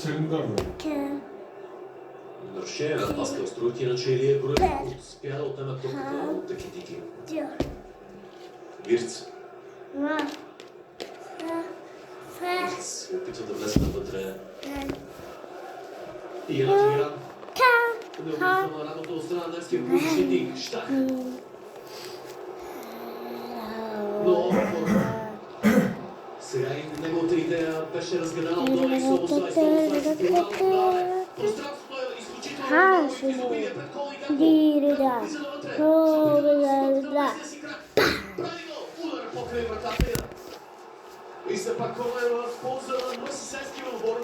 Черногорна. Нарушение на Паскал Струйки, иначе Илия Груев успя да отнема топката от Екитики. Вирц. Вирц опитва да влезе навътре. И една игра. Необходимо работа от страна на немския полузащитник Штах. Но сега и неговата идея беше разгадана от Дони Солосай. Пространството е изключително много и изобилие пред Кол и Гако. Влиза навътре. Си крак. Прави го. Удар покрай вратата. И все пак Кол е в полза на Мъсисенски отбор.